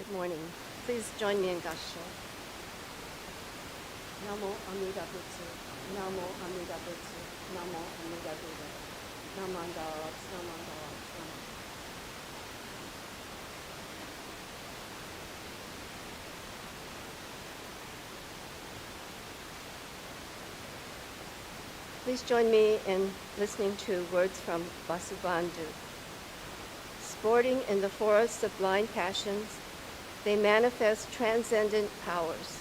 Good morning. Please join me in Gassho. Namo Amida Butsu, Namo Amida Butsu, Namo Amida Buddha, Namandara, Namandara, Namandara. Please join me in listening to words from Vasubandhu. Sporting in the forests of blind passions, they manifest transcendent powers.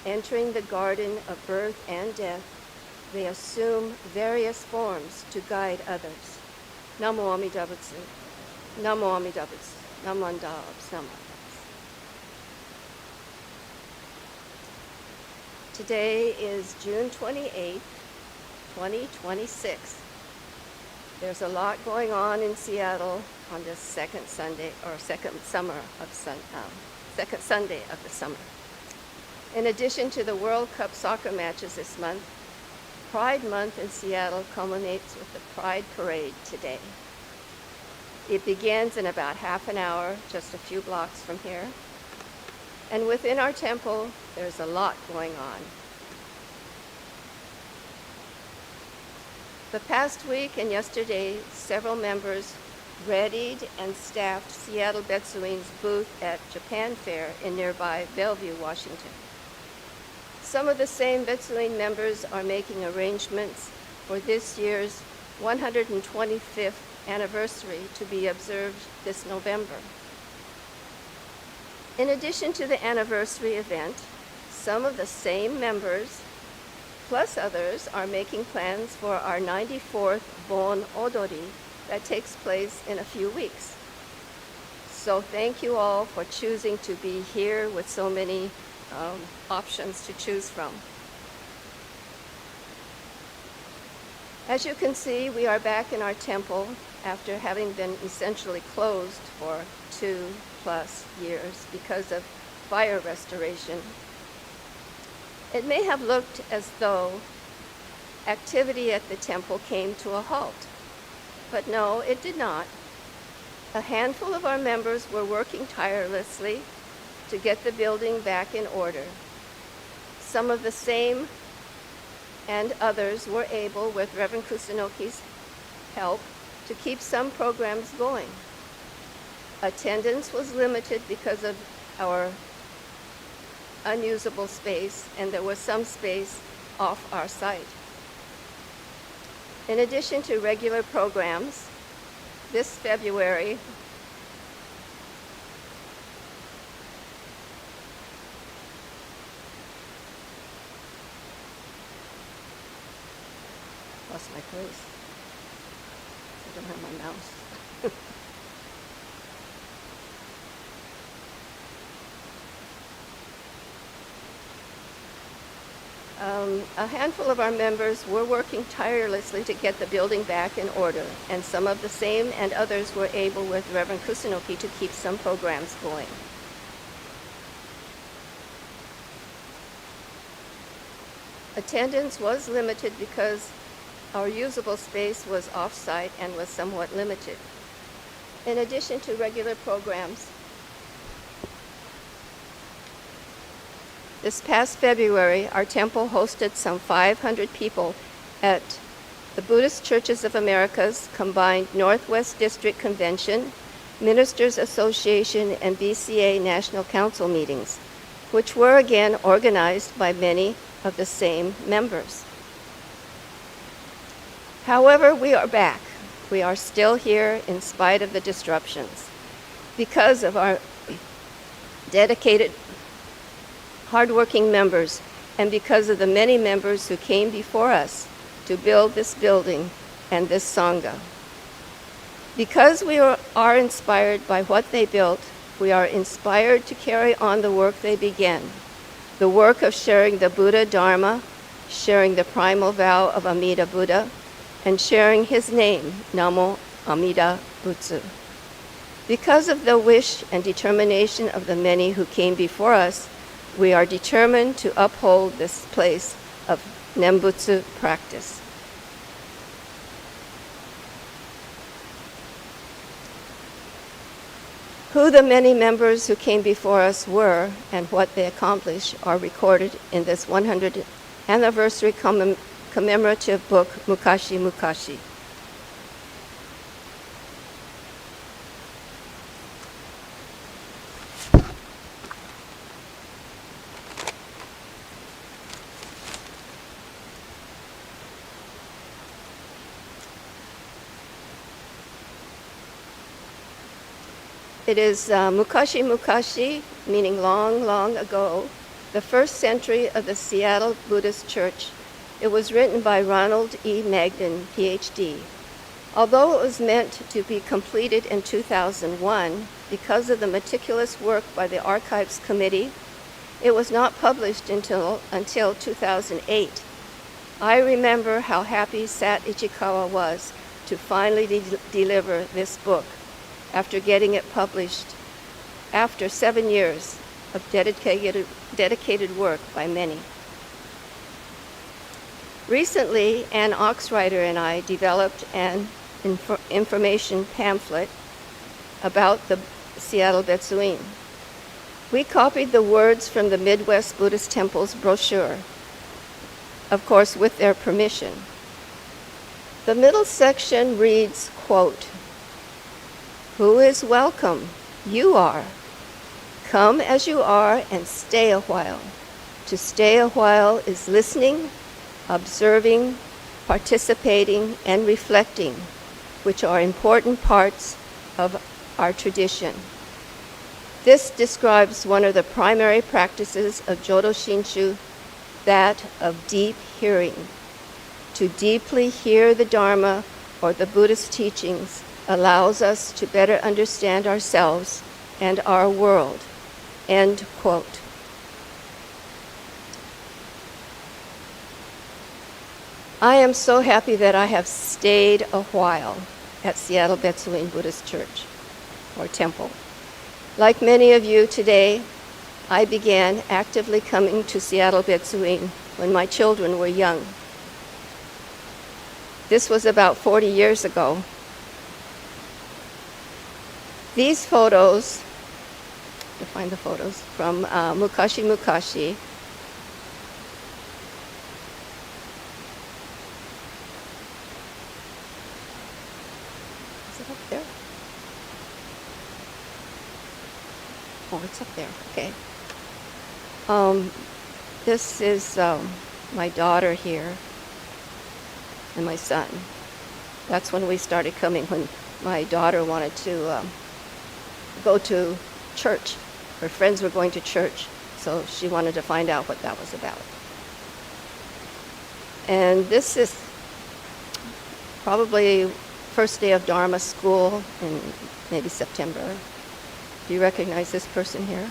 Entering the garden of birth and death, they assume various forms to guide others. Namo Amida Butsu, Namo Amida Butsu, Namanda Nama. Today is June 28th, 2026. There's a lot going on in Seattle on this second Sunday of the summer. In addition to the World Cup soccer matches this month, Pride Month in Seattle culminates with the Pride Parade today. It begins in about half an hour, just a few blocks from here. And within our temple, there's a lot going on. The past week and yesterday, several members readied and staffed Seattle Betsuin's booth at Japan Fair in nearby Bellevue, Washington. Some of the same Betsuin members are making arrangements for this year's 125th anniversary to be observed this November. In addition to the anniversary event, some of the same members, plus others, are making plans for our 94th Bon Odori that takes place in a few weeks. So thank you all for choosing to be here with so many options to choose from. As you can see, we are back in our temple after having been essentially closed for 2+ years because of fire restoration. It may have looked as though activity at the temple came to a halt, but no, it did not. A handful of our members were working tirelessly to get the building back in order. Some of the same and others were able, with Reverend Kusunoki's help, to keep some programs going. Attendance was limited because of our unusable space, and there was some space off our site. In addition to regular programs, this February, lost my place. I don't have my mouse. A handful of our members were working tirelessly to get the building back in order, and some of the same and others were able, with Reverend Kusunoki, to keep some programs going. Attendance was limited because our usable space was off-site and was somewhat limited. In addition to regular programs, this past February, our temple hosted some 500 people at the Buddhist Churches of America's combined Northwest District Convention, Ministers Association, and BCA National Council meetings, which were again organized by many of the same members. However, we are back. We are still here in spite of the disruptions. Because of our dedicated, hardworking members, and because of the many members who came before us to build this building and this Sangha. Because we are inspired by what they built, we are inspired to carry on the work they began, the work of sharing the Buddha Dharma, sharing the primal vow of Amida Buddha, and sharing his name, Namo Amida Butsu. Because of the wish and determination of the many who came before us, we are determined to uphold this place of Nembutsu practice. Who the many members who came before us were and what they accomplished are recorded in this 100th anniversary commemorative book, Mukashi Mukashi. It is Mukashi Mukashi, meaning long, long ago, the first century of the Seattle Buddhist Church. It was written by Ronald E. Magden, PhD. Although it was meant to be completed in 2001, because of the meticulous work by the Archives Committee, it was not published until 2008. I remember how happy Sat Ichikawa was to finally deliver this book after getting it published after 7 years of dedicated work by many. Recently, Ann Oxrider and I developed an information pamphlet about the Seattle Betsuin. We copied the words from the Midwest Buddhist Temple's brochure, of course with their permission. The middle section reads, quote, "Who is welcome? You are. Come as you are and stay a while. To stay a while is listening, observing, participating, and reflecting, which are important parts of our tradition." This describes one of the primary practices of Jodo Shinshu, that of deep hearing. To deeply hear the Dharma or the Buddhist teachings allows us to better understand ourselves and our world. End quote. I am so happy that I have stayed a while at Seattle Betsuin Buddhist Church, or Temple. Like many of you today, I began actively coming to Seattle Betsuin when my children were young. This was about 40 years ago. These photos, to find the photos, from Mukashi Mukashi. Is it up there? Oh, it's up there, okay. This is my daughter here and my son. That's when we started coming, when my daughter wanted to go to church. Her friends were going to church, so she wanted to find out what that was about. And this is probably first day of Dharma school in maybe September. Do you recognize this person here?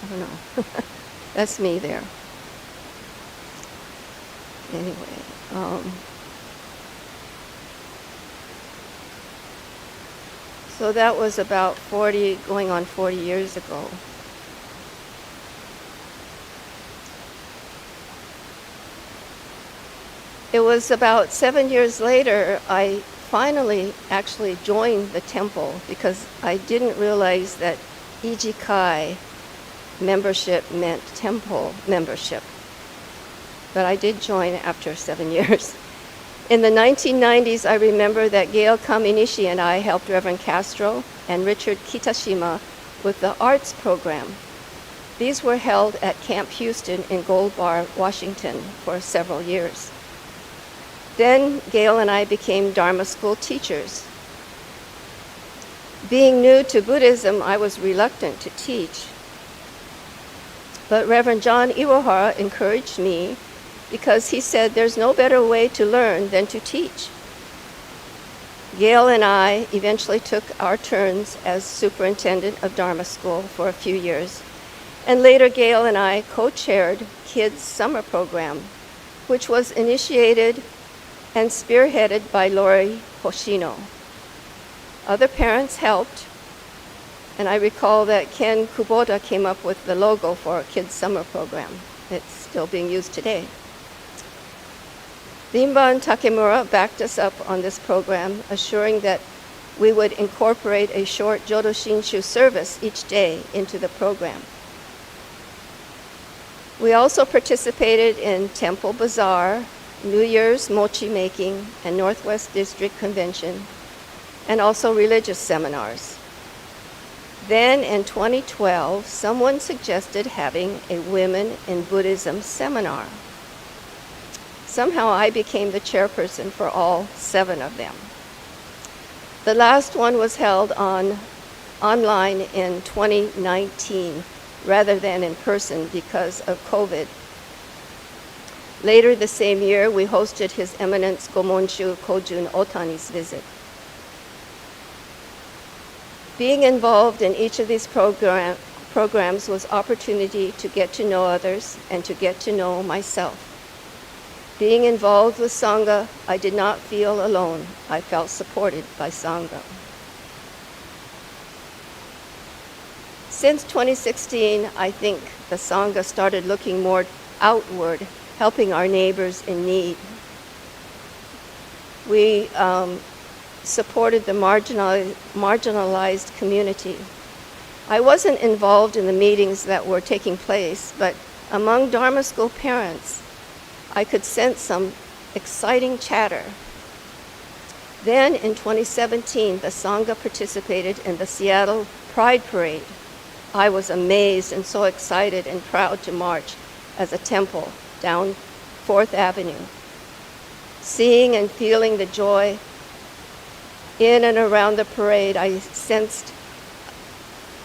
I don't know. That's me there. Anyway, so that was about 40, going on 40 years ago. It was about 7 years later, I finally actually joined the temple because I didn't realize that Ijikai membership meant temple membership. But I did join after 7 years. In the 1990s, I remember that Gail Kaminishi and I helped Reverend Castro and Richard Kitashima with the arts program. These were held at Camp Houston in Gold Bar, Washington for several years. Then Gail and I became Dharma school teachers. Being new to Buddhism, I was reluctant to teach. But Reverend John Iwahara encouraged me because he said there's no better way to learn than to teach. Gail and I eventually took our turns as superintendent of Dharma school for a few years. And later Gail and I co-chaired Kids Summer Program, which was initiated and spearheaded by Lori Hoshino. Other parents helped, and I recall that Ken Kubota came up with the logo for our Kids Summer Program. It's still being used today. Rinban Takemura backed us up on this program, assuring that we would incorporate a short Jodo Shinshu service each day into the program. We also participated in Temple Bazaar, New Year's mochi making, and Northwest District Convention, and also religious seminars. Then in 2012, someone suggested having a Women in Buddhism seminar. Somehow I became the chairperson for all 7 of them. The last one was held online in 2019 rather than in person because of COVID. Later the same year, we hosted His Eminence Gomonshu Kojun Otani's visit. Being involved in each of these programs was opportunity to get to know others and to get to know myself. Being involved with Sangha, I did not feel alone. I felt supported by Sangha. Since 2016, I think the Sangha started looking more outward, helping our neighbors in need. We supported the marginalized community. I wasn't involved in the meetings that were taking place, but among Dharma school parents, I could sense some exciting chatter. Then in 2017, the Sangha participated in the Seattle Pride Parade. I was amazed and so excited and proud to march as a temple down 4th Avenue. Seeing and feeling the joy in and around the parade, I sensed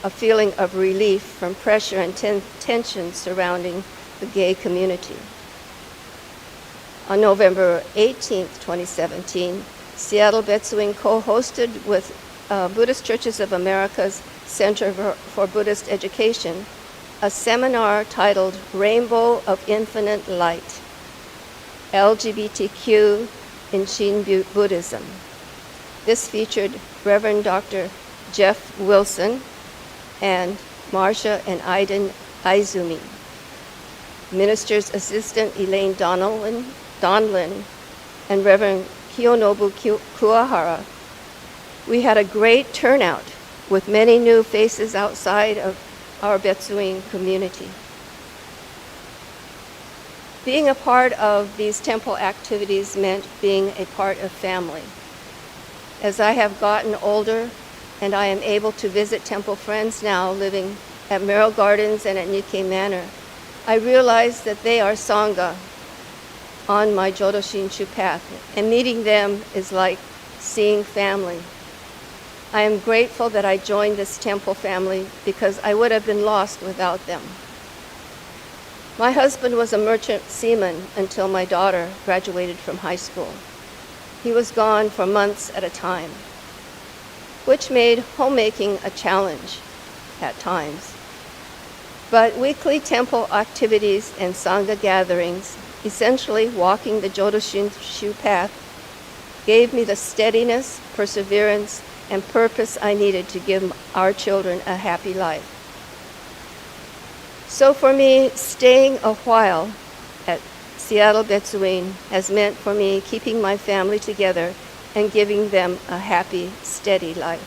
a feeling of relief from pressure and tension surrounding the gay community. On November 18th, 2017, Seattle Betsuing co-hosted with Buddhist Churches of America's Center for Buddhist Education a seminar titled Rainbow of Infinite Light, LGBTQ in Shin Buddhism. This featured Reverend Dr. Jeff Wilson and Marcia and Aiden Aizumi, Minister's Assistant Elaine Donlin, and Reverend Kiyonobu Kuwahara. We had a great turnout with many new faces outside of our Betsuing community. Being a part of these temple activities meant being a part of family. As I have gotten older and I am able to visit temple friends now living at Merrill Gardens and at Nikkei Manor, I realize that they are Sangha on my Jodo Shinshu path, and meeting them is like seeing family. I am grateful that I joined this temple family because I would have been lost without them. My husband was a merchant seaman until my daughter graduated from high school. He was gone for months at a time, which made homemaking a challenge at times. But weekly temple activities and Sangha gatherings, essentially walking the Jodo Shinshu path, gave me the steadiness, perseverance, and purpose I needed to give our children a happy life. So for me, staying a while at Seattle Betsuing has meant for me keeping my family together and giving them a happy, steady life.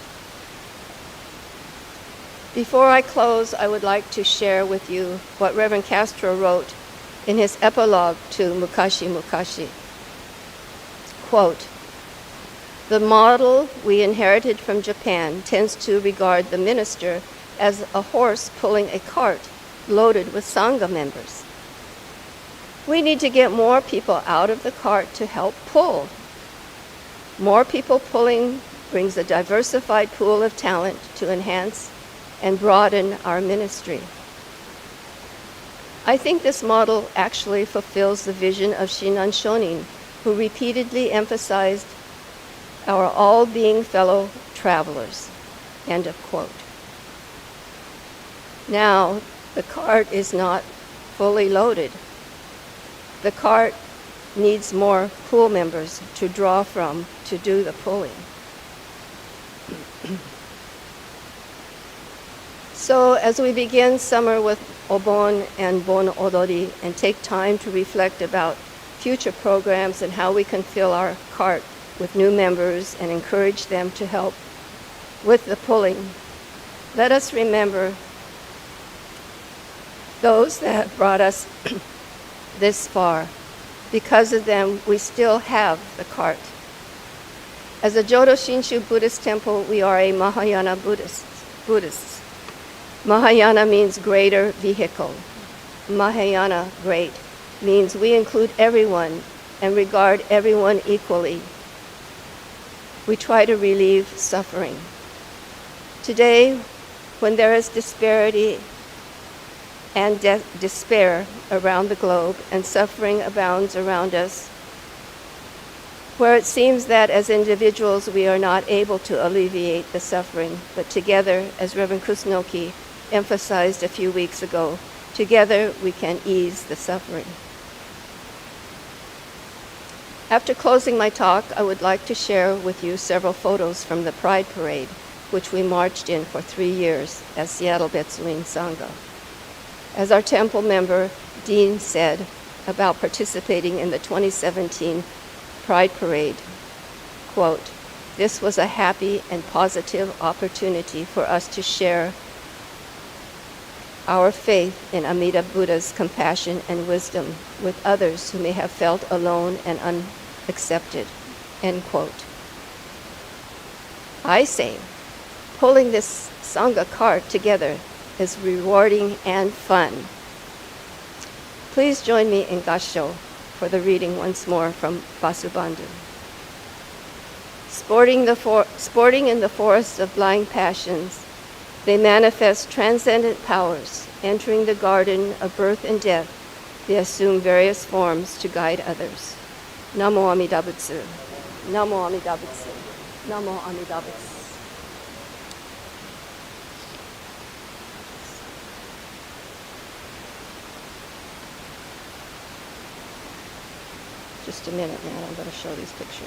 Before I close, I would like to share with you what Reverend Castro wrote in his epilogue to Mukashi Mukashi. Quote, "The model we inherited from Japan tends to regard the minister as a horse pulling a cart loaded with Sangha members. We need to get more people out of the cart to help pull. More people pulling brings a diversified pool of talent to enhance and broaden our ministry. I think this model actually fulfills the vision of Shinran Shonin, who repeatedly emphasized our all-being fellow travelers." End of quote. Now, the cart is not fully loaded. The cart needs more pool members to draw from to do the pulling. So as we begin summer with Obon and Bon Odori and take time to reflect about future programs and how we can fill our cart with new members and encourage them to help with the pulling. Let us remember those that brought us this far. Because of them, we still have the cart. As a Jodo Shinshu Buddhist temple, we are a Mahayana Buddhists. Mahayana means greater vehicle. Mahayana, great, means we include everyone and regard everyone equally. We try to relieve suffering. Today, when there is disparity and despair around the globe and suffering abounds around us, where it seems that as individuals we are not able to alleviate the suffering, but together, as Reverend Kusnoki emphasized a few weeks ago, together we can ease the suffering. After closing my talk, I would like to share with you several photos from the Pride Parade, which we marched in for 3 years as Seattle Betsuin Sangha. As our temple member, Dean, said about participating in the 2017 Pride Parade, quote, "This was a happy and positive opportunity for us to share our faith in Amida Buddha's compassion and wisdom with others who may have felt alone and unaccepted," end quote. I say, pulling this Sangha cart together is rewarding and fun. Please join me in Gasho for the reading once more from Vasubandhu. Sporting in the forests of blind passions, they manifest transcendent powers. Entering the garden of birth and death, they assume various forms to guide others. Namo Amida Butsu. Namo Amida Butsu. Namo Amida Butsu. Just a minute, man. I'm going to show these pictures.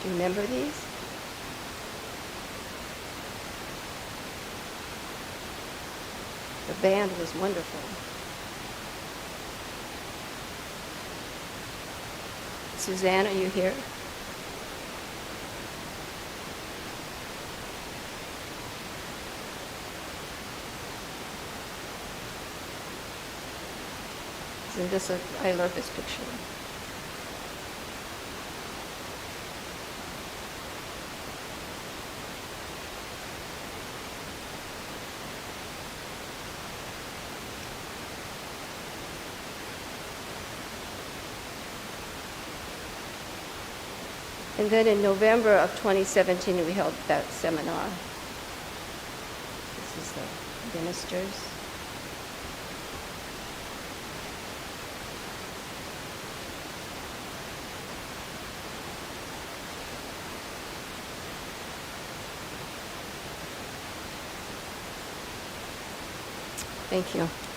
Do you remember these? The band was wonderful. Suzanne, are you here? Isn't this I love this picture. And then in November of 2017, we held that seminar. This is the ministers. Thank you.